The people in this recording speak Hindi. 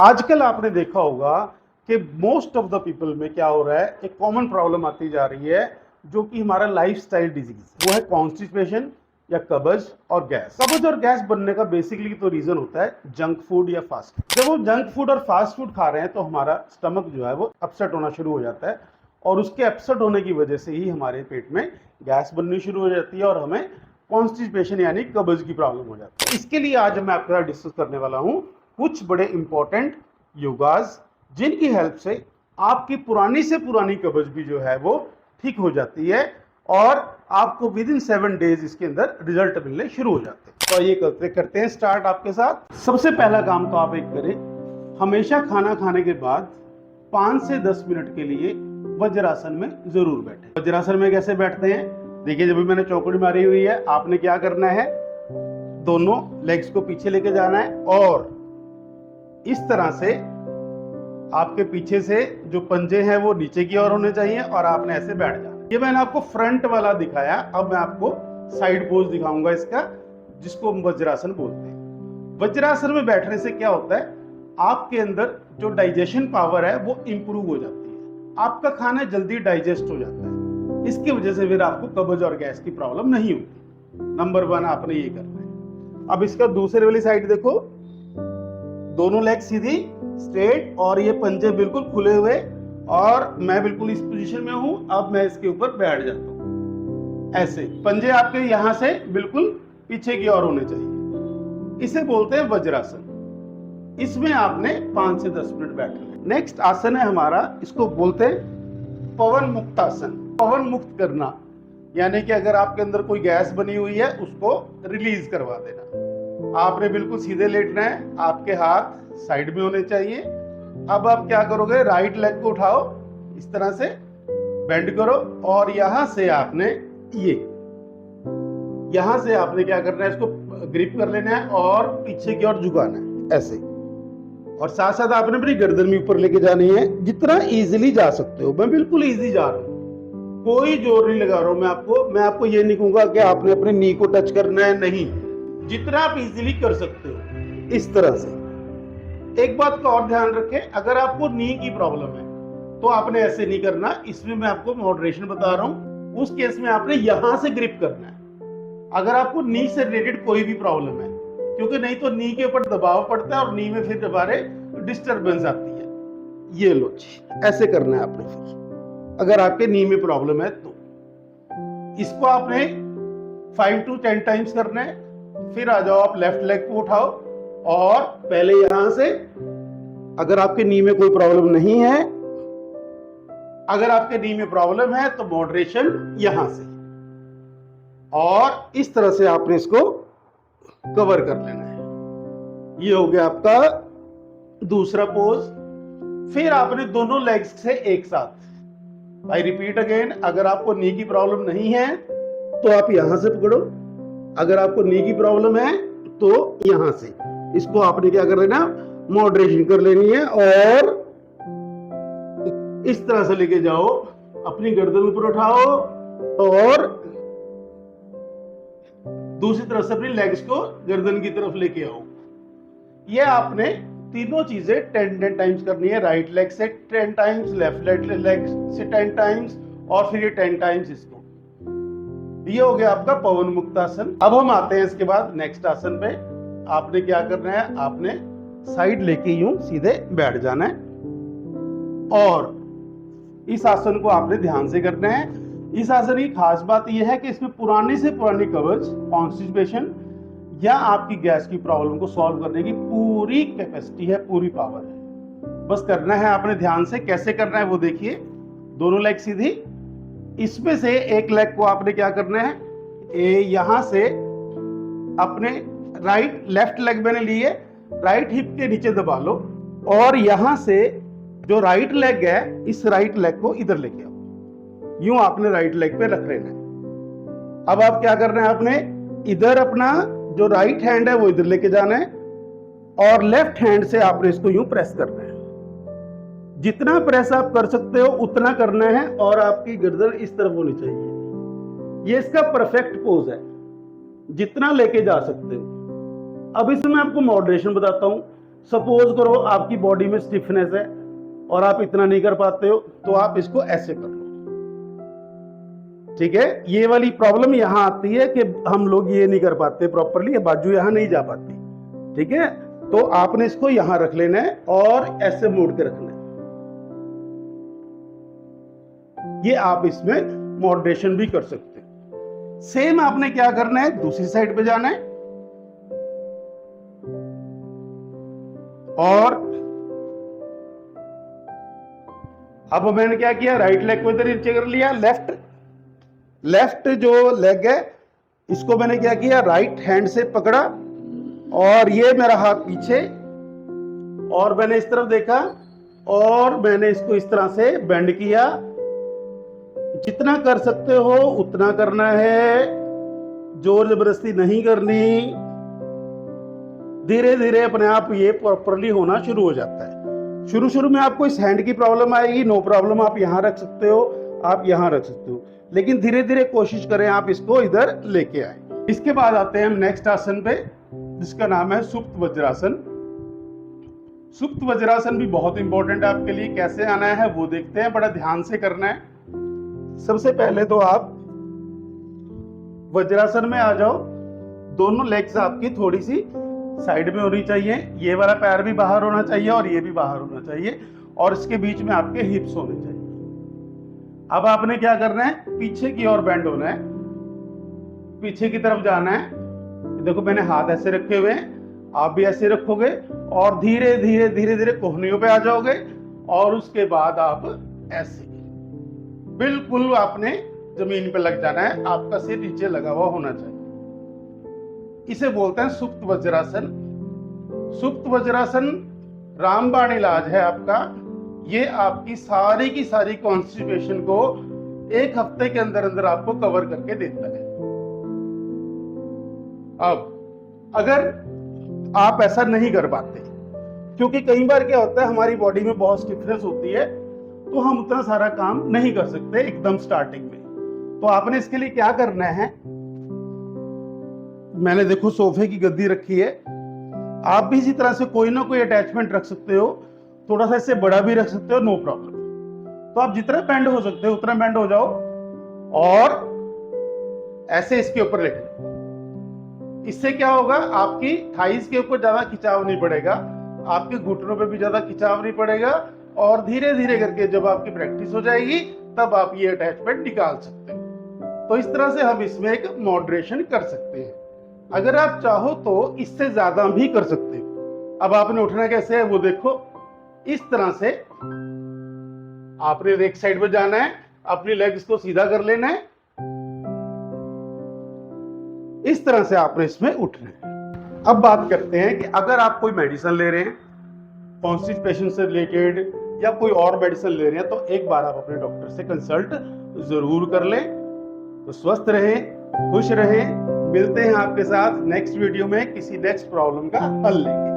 आजकल आपने देखा होगा कि मोस्ट ऑफ द पीपल में क्या हो रहा है, एक कॉमन प्रॉब्लम आती जा रही है जो कि हमारा लाइफस्टाइल डिजीज, वो है कॉन्स्टिपेशन या कब्ज और गैस। कब्ज और गैस बनने का बेसिकली तो रीजन होता है जंक फूड या फास्ट फूड। जब वो जंक फूड और फास्ट फूड खा रहे हैं तो हमारा स्टमक जो है वो अपसेट होना शुरू हो जाता है और उसके अपसेट होने की वजह से ही हमारे पेट में गैस बननी शुरू हो जाती है और हमें कॉन्स्टिपेशन यानी कब्ज की प्रॉब्लम हो जाती है। इसके लिए आज मैं आपके साथ डिस्कस करने वाला हूँ कुछ बड़े इंपॉर्टेंट योगास जिनकी हेल्प से आपकी पुरानी से पुरानी कब्ज भी जो है वो ठीक हो जाती है और आपको विद इन 7 डेज इसके अंदर रिजल्ट मिलने शुरू हो जाते हैं। तो ये करते हैं स्टार्ट आपके साथ। सबसे पहला काम तो आप एक करें, हमेशा खाना खाने के बाद 5 से 10 मिनट के लिए वज्रासन में जरूर बैठे। वज्रासन में कैसे बैठते हैं, देखिए जब भी मैंने चौकड़ी मारी हुई है, आपने क्या करना है, दोनों लेग्स को पीछे लेके जाना है और इस तरह से आपके पीछे से जो पंजे हैं वो नीचे की ओर होने चाहिए और आपने ऐसे बैठ जाना। ये मैंने आपको फ्रंट वाला दिखाया, अब मैं आपको साइड पोज दिखाऊंगा इसका, जिसको हम वज्रासन बोलते हैं। वज्रासन में बैठने से क्या होता है, आपके अंदर जो डाइजेशन पावर है वो इंप्रूव हो जाती है, आपका खाना जल्दी डाइजेस्ट हो जाता है, इसकी वजह से फिर आपको कब्ज और गैस की प्रॉब्लम नहीं होती। नंबर 1 आपने ये करना है। अब इसका दूसरे वाली साइड देखो, दोनों लेग सीधी स्ट्रेट और ये पंजे बिल्कुल खुले हुए और मैं बिल्कुल इस पोजीशन में हूं। अब मैं इसके ऊपर बैठ जाता हूं, ऐसे पंजे आपके यहां से बिल्कुल पीछे की ओर होने चाहिए। इसे बोलते हैं वज्रासन। इसमें आपने 5 से 10 मिनट बैठना है। नेक्स्ट आसन है हमारा, इसको बोलते हैं पवन मुक्त आसन। पवन मुक्त करना यानी कि अगर आपके अंदर कोई गैस बनी हुई है उसको रिलीज करवा देना। आपने बिल्कुल सीधे लेटना है, आपके हाथ साइड में होने चाहिए। अब आप क्या करोगे, राइट लेग को उठाओ, इस तरह से बेंड करो और यहां से आपने यहां से आपने क्या करना है, इसको ग्रिप कर लेना है और पीछे की ओर झुकाना है ऐसे, और साथ साथ आपने अपनी गर्दन भी ऊपर लेके जानी है जितना इजीली जा सकते हो। मैं बिल्कुल इजी जा रहा हूं, कोई जोर नहीं लगा रहा हूं। मैं आपको ये नहीं कहूंगा कि आपने अपने नी को टच करना है, नहीं, जितना आप इजीली कर सकते हो इस तरह से। एक बात का और ध्यान रखें, अगर आपको नी की प्रॉब्लम है तो आपने ऐसे नहीं करना, इसमें मैं आपको मॉडरेशन बता रहा हूं। उस केस में आपने यहां से ग्रिप करना है अगर आपको नी से रिलेटेड कोई भी प्रॉब्लम है, क्योंकि नहीं तो नी के ऊपर दबाव पड़ता है और नी में फिर हमारे डिस्टर्बेंस आती है। ये लो जी, ऐसे करना है आपने फिर अगर आपके नी में प्रॉब्लम है तो। इसको आपने 5 to 10 टाइम्स करना है। फिर आ जाओ, आप लेफ्ट लेग को उठाओ और पहले यहां से, अगर आपके नी में कोई प्रॉब्लम नहीं है, अगर आपके नी में प्रॉब्लम है तो मॉडरेशन यहां से और इस तरह से आपने इसको कवर कर लेना है। ये हो गया आपका दूसरा पोज। फिर आपने दोनों लेग्स से एक साथ, आई रिपीट अगेन, अगर आपको नी की प्रॉब्लम नहीं है तो आप यहां से पकड़ो, अगर आपको नी की प्रॉब्लम है तो यहां से इसको आपने क्या कर लेना, मॉडरेशन कर लेनी है और इस तरह से लेके जाओ, अपनी गर्दन ऊपर उठाओ और दूसरी तरफ से अपनी लेग्स को गर्दन की तरफ लेके आओ। ये आपने तीनों चीजें 10 टाइम्स करनी है। राइट लेग से 10 टाइम्स, लेफ्ट लेग से 10 टाइम्स और फिर ये 10 टाइम्स इसको। ये हो गया आपका पवन मुक्त आसन। अब हम आते हैं इसके बाद नेक्स्ट आसन पे। आपने क्या करना है, आपने साइड लेके यूं सीधे बैठ जाना है और इस आसन को आपने ध्यान से करना है। इस आसन की खास बात यह है कि इसमें पुरानी से पुरानी कब्ज, कॉन्स्टिपेशन या आपकी गैस की प्रॉब्लम को सॉल्व करने की पूरी कैपेसिटी है, पूरी पावर है। बस करना है आपने ध्यान से। कैसे करना है वो देखिए, दोनों लेग सीधी, इसमें से एक लेग को आपने क्या करना है, यहां से अपने लेफ्ट लेग मैंने ली है, राइट हिप के नीचे दबा लो और यहां से जो राइट लेग है, इस राइट लेग को इधर लेके आओ। यूं आपने राइट लेग पे रख लेना है। अब आप क्या करना है, आपने इधर अपना जो राइट हैंड है वो इधर लेके जाना है और लेफ्ट हैंड से आपने इसको यूं प्रेस करना है। जितना प्रेस आप कर सकते हो उतना करना है और आपकी गर्दन इस तरफ होनी चाहिए। ये इसका परफेक्ट पोज है, जितना लेके जा सकते हो। अब इसमें मैं आपको मॉडरेशन बताता हूं। सपोज करो आपकी बॉडी में स्टिफनेस है और आप इतना नहीं कर पाते हो, तो आप इसको ऐसे कर लो। ठीक है, ये वाली प्रॉब्लम यहां आती है कि हम लोग ये नहीं कर पाते प्रॉपरली, ये बाजू यहां नहीं जा पाती। ठीक है, तो आपने इसको यहां रख लेना है और ऐसे मोड़ के रखना है। ये आप इसमें मॉडरेशन भी कर सकते हैं। सेम आपने क्या करना है, दूसरी साइड पे जाना है और अब मैंने क्या किया, राइट लेग को इधर नीचे कर लिया, लेफ्ट जो लेग है इसको मैंने क्या किया, राइट हैंड से पकड़ा और ये मेरा हाथ पीछे और मैंने इस तरफ देखा और मैंने इसको इस तरह से बेंड किया। जितना कर सकते हो उतना करना है, जोर जबरदस्ती नहीं करनी। धीरे धीरे अपने आप ये प्रॉपरली होना शुरू हो जाता है। शुरू में आपको इस हैंड की प्रॉब्लम आएगी, नो प्रॉब्लम, आप यहां रख सकते हो, आप यहां रख सकते हो, लेकिन धीरे धीरे कोशिश करें आप इसको इधर लेके आए। इसके बाद आते हैं हम नेक्स्ट आसन पे, जिसका नाम है सुप्त वज्रासन। सुप्त वज्रासन भी बहुत इंपॉर्टेंट है आपके लिए। कैसे आना है वो देखते हैं, बड़ा ध्यान से करना है। सबसे पहले तो आप वज्रासन में आ जाओ, दोनों लेग्स आपकी थोड़ी सी साइड में होनी चाहिए, ये वाला पैर भी बाहर होना चाहिए और ये भी बाहर होना चाहिए, और इसके बीच में आपके हिप्स होने चाहिए। अब आपने क्या करना है, पीछे की ओर बेंड होना है, पीछे की तरफ जाना है। देखो मैंने हाथ ऐसे रखे हुए हैं, आप भी ऐसे रखोगे और धीरे धीरे कोहनियों पे आ जाओगे और उसके बाद आप ऐसे बिल्कुल आपने जमीन पे लग जाना है, आपका सिर नीचे लगा हुआ होना चाहिए। इसे बोलते हैं सुप्त वज्रासन। सुप्त वज्रासन रामबाण इलाज है आपका। ये आपकी सारी की सारी कॉन्स्टिपेशन को एक हफ्ते के अंदर अंदर आपको कवर करके देता है। अब अगर आप ऐसा नहीं कर पाते, क्योंकि कई बार क्या होता है हमारी बॉडी में बहुत स्टिफनेस होती है, तो हम उतना सारा काम नहीं कर सकते एकदम स्टार्टिंग में। तो आपने इसके लिए क्या करना है, मैंने देखो सोफे की गद्दी रखी है, आप भी इसी तरह से कोई ना कोई अटैचमेंट रख सकते हो, थोड़ा सा इससे बड़ा भी रख सकते हो, नो प्रॉब्लम। तो आप जितना बेंड हो सकते हो उतना बेंड हो जाओ और ऐसे इसके ऊपर लेट लो। इससे क्या होगा, आपकी थाइस के ऊपर ज्यादा खिंचाव नहीं पड़ेगा, आपके घुटनों पे भी ज्यादा खिंचाव नहीं पड़ेगा, और धीरे धीरे करके जब आपकी प्रैक्टिस हो जाएगी तब आप ये अटैचमेंट निकाल सकते हैं। तो इस तरह से हम इसमें एक मॉडरेशन कर सकते हैं। अगर आप चाहो तो इससे ज्यादा भी कर सकते हो। अब आपने उठना कैसे है वो देखो, इस तरह से आपने एक साइड पर जाना है, अपनी लेग्स को सीधा कर लेना है, इस तरह से आपने इसमें उठना है। अब बात करते हैं कि अगर आप कोई मेडिसिन ले रहे हैं कॉन्स्टिपेशन से रिलेटेड या कोई और मेडिसिन ले रहे हैं, तो एक बार आप अपने डॉक्टर से कंसल्ट जरूर कर लें। तो स्वस्थ रहें, खुश रहें। मिलते हैं आपके साथ नेक्स्ट वीडियो में किसी नेक्स्ट प्रॉब्लम का हल लेके।